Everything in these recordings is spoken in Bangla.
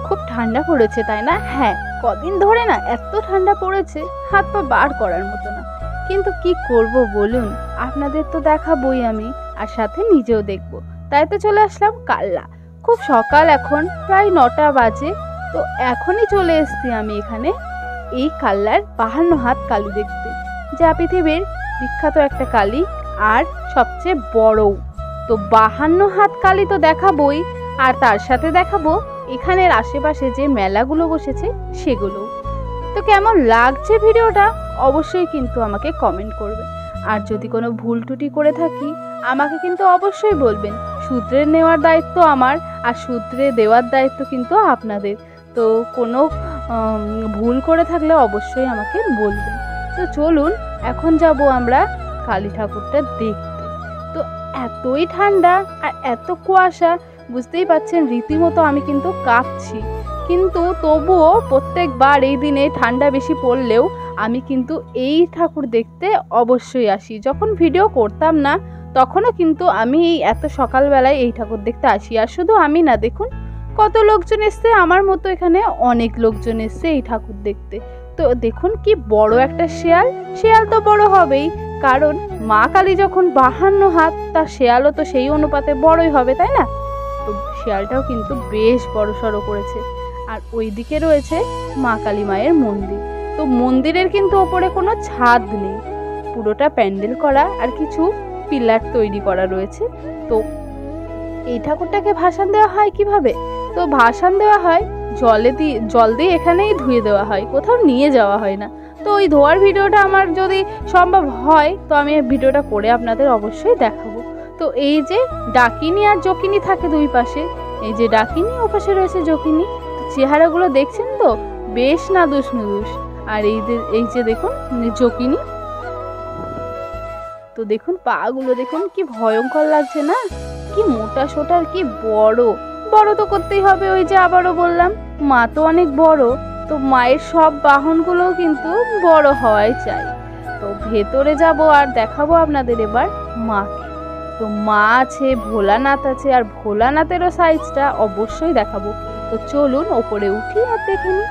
খুব ঠান্ডা পড়েছে তাই না? হ্যাঁ, কদিন ধরে না এত ঠান্ডা পড়েছে হাত পা বার করার মতো না। কিন্তু কি করব বলুন, আপনাদের তো দেখাবই আমি, আর সাথে নিজেও দেখব। তাই তো চলে আসলাম কাল্লা। খুব সকাল, এখন প্রায় 9টা বাজে। তো এখনই চলে এসেছি আমি এখানে এই কাল্লার 52 হাত কালী দেখতে, যা পৃথিবীর বিখ্যাত একটা কালী আর সবচেয়ে বড়। তো 52 হাত কালী তো দেখাবই, আর তার সাথে দেখাবো এখানের আশেপাশে যে মেলাগুলো বসেছে সেগুলো। তো কেমন লাগছে ভিডিওটা অবশ্যই কিন্তু আমাকে কমেন্ট করবে। আর যদি কোনো ভুল ত্রুটি করে থাকি আমাকে কিন্তু অবশ্যই বলবেন। সূত্রে নেওয়ার দায়িত্ব আমার, আর সূত্রে দেওয়ার দায়িত্ব কিন্তু আপনাদের। তো কোনো ভুল করে থাকলে অবশ্যই আমাকে বলবেন। তো চলুন এখন যাব আমরা কালী ঠাকুরটা দেখতে। তো এতই ঠান্ডা আর এত কুয়াশা, বুঝতেই পাচ্ছেন রীতিমতো আমি কিন্তু কাঁপছি। কিন্তু তবুও প্রত্যেকবার এই দিনে ঠান্ডা বেশি পড়লেও আমি কিন্তু এই ঠাকুর দেখতে অবশ্যই আসি। যখন ভিডিও করতাম না তখনও কিন্তু আমি এই এত সকালবেলায় এই ঠাকুর দেখতে আসি। আর শুধু আমি না, দেখুন কত লোকজন এসছে, আমার মতো এখানে অনেক লোকজন এসছে এই ঠাকুর দেখতে। তো দেখুন কি বড় একটা শেয়াল। শেয়াল তো বড় হবেই, কারণ মা কালী যখন 52 হাত, তার শেয়ালও তো সেই অনুপাতে বড়ই হবে, তাই না? তো শেয়ালটাও কিন্তু বেশ বড় সড়ো করেছে। আর ওইদিকে রয়েছে মা কালী মায়ের মন্দির। তো মন্দিরের কিন্তু ওপরে কোনো ছাদ নেই, পুরোটা প্যান্ডেল করা আর কিছু পিলার তৈরি করা রয়েছে। তো এই ঠাকুরটাকে ভাসান দেওয়া হয় কিভাবে? তো ভাসান দেওয়া হয় জল দিয়ে এখানেই ধুয়ে দেওয়া হয়, কোথাও নিয়ে যাওয়া হয় না। তো ওই ধোয়ার ভিডিওটা আমার যদি সম্ভব হয় তো আমি এই ভিডিওটা করে আপনাদের অবশ্যই দেখাবো। তো এই যে ডাকিনী আর জকিনী থাকে দুই পাশে, এই যে ডাকিনী, ও পাশে রয়েছে জকিনী। তো চেহারাগুলো দেখছেন তো বেশ নাদুস নুদুস। আর এই যে দেখুন জকিনী। তো দেখুন পাগুলো দেখুন কি ভয়ঙ্কর লাগছে না? কি মোটা সোটার, কি বড় বড় তো করতেই হবে। ওই যে আবারও বললাম, মা তো অনেক বড়, তো মায়ের সব বাহনগুলোও কিন্তু বড় হওয়াই চাই। তো ভেতরে যাব আর দেখাবো আপনাদের এবার মাকে। তো মা আছে, ভোলানাথ আছে, আর ভোলানাথেরও সাইজটা অবশ্যই দেখাবো। তো চলুন ওপরে উঠি আর দেখে নিই।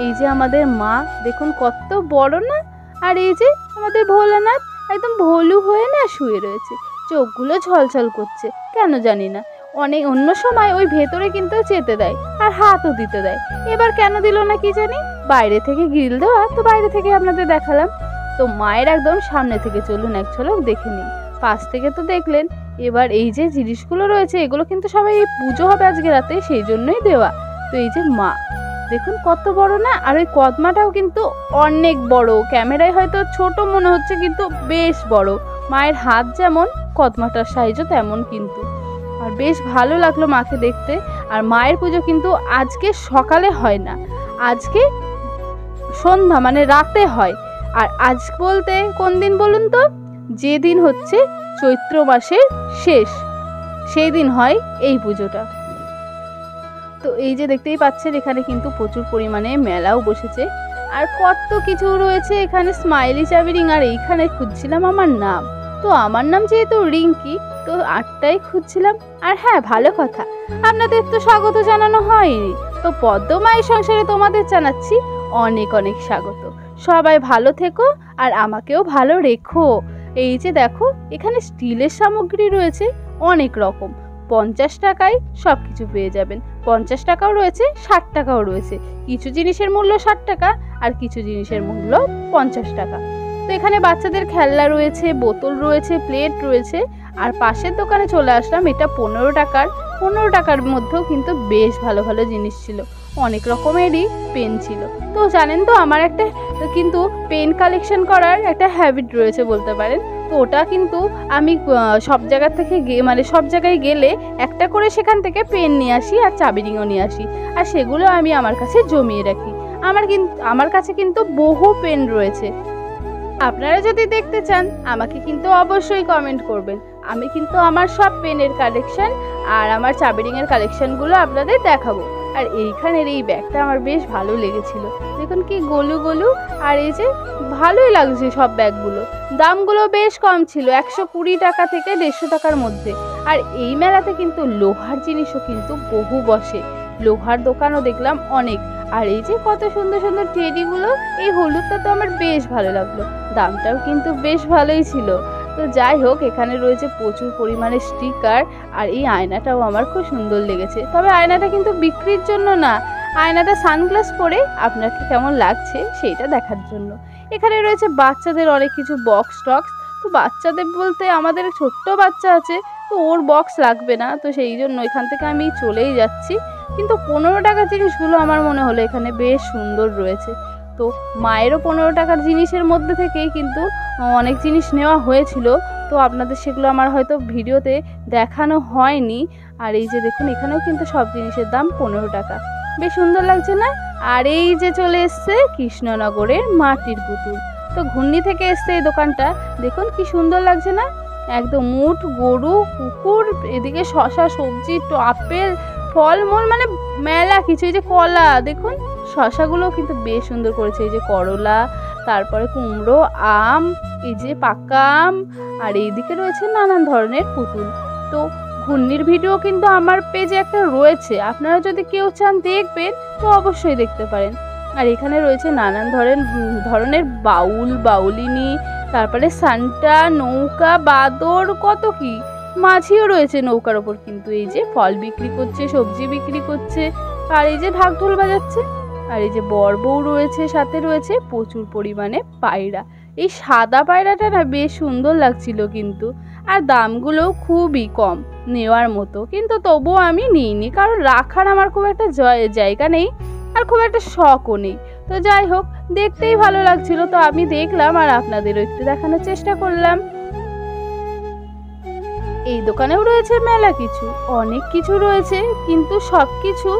এই যে আমাদের মা, দেখুন কত বড় না? আর এই যে আমাদের ভোলানাথ একদম ভোলু হয়ে না শুয়ে রয়েছে, চোখগুলো ঝলঝল করছে, কেন জানি না। অন্য সময় ওই ভেতরে কিন্তু যেতে দেয় আর হাতও দিতে দেয়, এবার কেন দিল না কি জানি। বাইরে থেকে গ্রিল দেওয়া, তো বাইরে থেকে আপনাদের দেখালাম। তো মায়ের একদম সামনে থেকে চলুন এক ঝলক দেখে নিন। পাশ থেকে তো দেখলেন, এবার এই যে জিনিসগুলো রয়েছে এগুলো কিন্তু সবাই এই পুজো হবে আজকে রাতে, সেই জন্যই দেওয়া। তো এই যে মা দেখুন কত বড় না? আর ওই কদমাটাও কিন্তু অনেক বড়, ক্যামেরায় হয়তো ছোট মনে হচ্ছে কিন্তু বেশ বড়। মায়ের হাত যেমন, কদমাটার সাইজও তেমন কিন্তু। আর বেশ ভালো লাগলো মাকে দেখতে। আর মায়ের পুজো কিন্তু আজকে সকালে হয় না, আজকে সন্ধ্যা মানে রাতে হয়। আর আজ বলতে কোন দিন বলুন তো? যেদিন হচ্ছে চৈত্র মাসের শেষ, সেই দিন হয় এই পুজোটা। তো এই যে দেখতেই পাচ্ছেন এখানে কিন্তু প্রচুর পরিমাণে মেলাও বসেছে, আর কত কিছু রয়েছে এখানে। স্মাইলি চাবিরিং, আর এইখানে খুঁজছিলাম আমার নাম। তো আমার নাম যেহেতু রিঙ্কি, তো 8টাই খুঁজছিলাম। আর হ্যাঁ, ভালো কথা, আপনাদের তো স্বাগত জানানো হয়নি, তো পদ্মমায়ের সংসারে তোমাদের জানাচ্ছি অনেক অনেক স্বাগত। সবাই ভালো থেকো আর আমাকেও ভালো রেখো। এই যে দেখো এখানে স্টিলের সামগ্রী রয়েছে অনেক রকম, 50 টাকায় সব কিছু পেয়ে যাবেন। 50 টাকাও রয়েছে, 60 টাকাও রয়েছে। কিছু জিনিসের মূল্য 60 টাকা আর কিছু জিনিসের মূল্য 50 টাকা। তো এখানে বাচ্চাদের খেলনা রয়েছে, বোতল রয়েছে, প্লেট রয়েছে। আর পাশের দোকানে চলে আসলাম, এটা 15 টাকার। 15 টাকার মধ্যেও কিন্তু বেশ ভালো ভালো জিনিস ছিল, অনেক রকমেরই পেন ছিল। তো জানেন তো আমার একটা কিন্তু পেন কালেকশন করার একটা হ্যাবিট রয়েছে বলতে পারেন। তো ওটা কিন্তু আমি সব জায়গা থেকে মানে সব জায়গায় গেলে একটা করে সেখান থেকে পেন নিয়ে আসি আর চাবিরিংও নিয়ে আসি, আর সেগুলো আমি আমার কাছে জমিয়ে রাখি। আমার কাছে কিন্তু বহু পেন রয়েছে। আপনারা যদি দেখতে চান আমাকে কিন্তু অবশ্যই কমেন্ট করবেন। আমি কিন্তু আমার সব পেনের কালেকশন আর আমার চাবিরিংয়ের কালেকশনগুলো আপনাদের দেখাবো। আর এইখানের এই ব্যাগটা আমার বেশ ভালো লেগেছিল, দেখুন কি গোলু গোলু। আর এই যে ভালোই লাগছে সব ব্যাগগুলো, দামগুলো বেশ কম ছিল, 120 টাকা থেকে 150 টাকার মধ্যে। আর এই মেলাতে কিন্তু লোহার জিনিসও কিন্তু বহু বসে, লোহার দোকানও দেখলাম অনেক। আর এই যে কত সুন্দর সুন্দর টেডিগুলো, এই হলুদটা তো আমার বেশ ভালো লাগলো, দামটাও কিন্তু বেশ ভালোই ছিল। তো যাই হোক, এখানে রয়েছে প্রচুর পরিমাণে স্টিকার। আর এই আয়নাটাও আমার খুব সুন্দর লেগেছে, তবে আয়নাটা কিন্তু বিক্রির জন্য না, আয়নাটা সানগ্লাস পরে আপনাকে কেমন লাগছে সেইটা দেখার জন্য। এখানে রয়েছে বাচ্চাদের অনেক কিছু বক্স টক্স। তো বাচ্চাদের বলতে আমাদের ছোট্ট বাচ্চা আছে, তো ওর বক্স লাগবে না, তো সেই জন্য এখান থেকে আমি চলেই যাচ্ছি। কিন্তু 15 টাকার জিনিসগুলো আমার মনে হলো এখানে বেশ সুন্দর রয়েছে। তো মায়েরও 15 টাকার জিনিসের মধ্যে থেকেই কিন্তু অনেক জিনিস নেওয়া হয়েছিল, তো আপনাদের সেগুলো আমার হয়তো ভিডিওতে দেখানো হয়নি। আর এই যে দেখুন, এখানেও কিন্তু সব জিনিসের দাম 15 টাকা, বেশ সুন্দর লাগছে না? আর এই যে চলে এসছে কৃষ্ণনগরের মাটির পুতুল। তো ঘূর্ণি থেকে এসছে এই দোকানটা, দেখুন কি সুন্দর লাগছে না? একদম উট, গরু, কুকুর, এদিকে শশা, সবজি, আপেল, ফলমূল, মানে মেলা কিছু। এই যে কলা দেখুন, শশাগুলো কিন্তু বেশ সুন্দর করেছে। এই যে করলা, তারপরে কুমড়ো, আম, এই যে পাকা আম, আর এইদিকে রয়েছে নানান ধরনের পুতুল। তো ঘূর্ণির ভিডিও কিন্তু আমার পেজে একটা রয়েছে, আপনারা যদি কেউ চান দেখবেন তো অবশ্যই দেখতে পারেন। আর এখানে রয়েছে নানান ধরনের বাউল, বাউলিনী, তারপরে সান্টা, নৌকা, বাদর, কত কি, মাঝিও রয়েছে নৌকার ওপর। কিন্তু এই যে ফল বিক্রি করছে, সবজি বিক্রি করছে, আর এই যে ঢাক ঢোল বাজাচ্ছে। আর এই যে বর বউ রয়েছে, সাথে রয়েছে প্রচুর পরিমাণে পায়রা। এই সাদা পায়রাটা না বেশ সুন্দর লাগছিল কিন্তু, আর দামগুলোও খুবই কম, নেওয়ার মতো। কিন্তু তবুও আমি নিইনি, কারণ রাখার আমার খুব একটা জায়গা নেই, আর খুব একটা শখও নেই। তো যাই হোক, দেখতেই ভালো লাগছিল, তো আমি দেখলাম আর আপনাদেরও একটু দেখানোর চেষ্টা করলাম। এই দোকানেও রয়েছে মেলা কিছু, অনেক কিছু রয়েছে, কিন্তু সব কিছু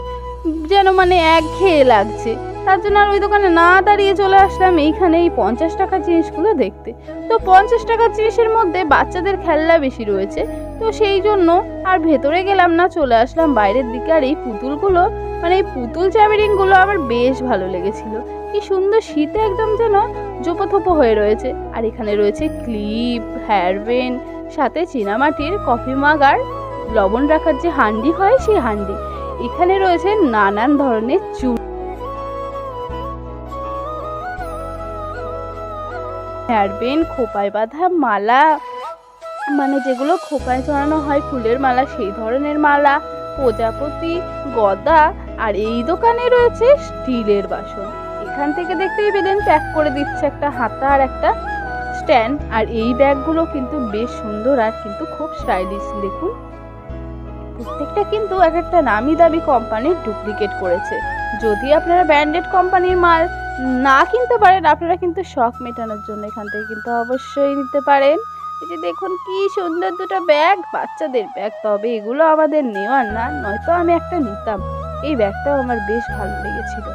যেন মানে একঘেয়ে লাগছে। তার জন্য আর ওই দোকানে না দাঁড়িয়ে চলে আসলাম এইখানে এই 50 টাকার জিনিসগুলো দেখতে। তো 50 টাকার জিনিসের মধ্যে বাচ্চাদের খেলনা বেশি রয়েছে, তো সেই জন্য আর ভেতরে গেলাম না, চলে আসলাম বাইরের দিকে। আর এই পুতুলগুলো, মানে এই পুতুল চাবিরিংগুলো আমার বেশ ভালো লেগেছিল, কি সুন্দর, শীতে একদম যেন জোপোথোপো হয়ে রয়েছে। আর এখানে রয়েছে ক্লিপ, হেয়ারব্যান্ড, সাথে চীনামাটির কফি মাগ, আর লবণ রাখার যে হান্ডি হয় সেই হান্ডি। এখানে রয়েছে নানান ধরনের চুল, হেয়ারব্যান্ড, খোপায় বাঁধা মালা, মানে যেগুলো খোপায় চড়ানো হয় ফুলের মালা, সেই ধরনের মালা, প্রজাপতি, গদা। আর এই দোকানে রয়েছে স্টিলের বাসন। এখান থেকে দেখতেই পেলেন প্যাক করে দিচ্ছে একটা হাতা আর একটা স্ট্যান্ড। আর এই ব্যাগগুলো কিন্তু বেশ সুন্দর আর কিন্তু খুব স্টাইলিশ। দেখুন, প্রত্যেকটা কিন্তু এক একটা নামি দামি কোম্পানির ডুপ্লিকেট করেছে। যদি আপনারা ব্র্যান্ডেড কোম্পানির মাল না কিনতে পারেন, আপনারা কিন্তু শখ মেটানোর জন্য এখান থেকে কিন্তু অবশ্যই নিতে পারেন। এই যে দেখুন কি সুন্দর দুটো ব্যাগ, বাচ্চাদের ব্যাগ, তবে এগুলো আমাদের নেওয়ার না, নয়তো আমি একটা নিতাম। এই ব্যাগটাও আমার বেশ ভালো লেগেছিল।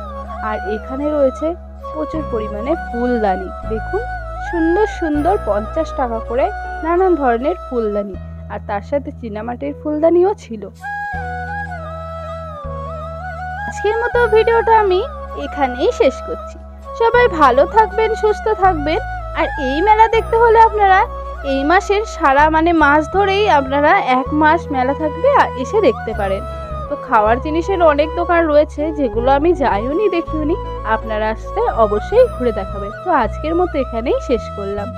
আর এখানে রয়েছে প্রচুর পরিমাণে ফুলদানি, দেখুন সুন্দর সুন্দর 50 টাকা করে নানান ধরনের ফুলদানি, আর তার সাথে চীনামাটির ফুলদানিও ছিল। আজকের মতো ভিডিওটা আমি এখানেই শেষ করছি। সবাই ভালো থাকবেন, সুস্থ থাকবেন। আর এই মেলা দেখতে হলে আপনারা এই মাসের সারা মাস ধরেই আপনারা 1 মাস মেলা থাকবে, এসে দেখতে পারেন। তো খাওয়ার জিনিসের অনেক দোকান রয়েছে, যেগুলো আমি যাইওনি, দেখিওনি, আপনারা আসতে অবশ্যই ঘুরে দেখাবেন। তো আজকের মতো এখানেই শেষ করলাম।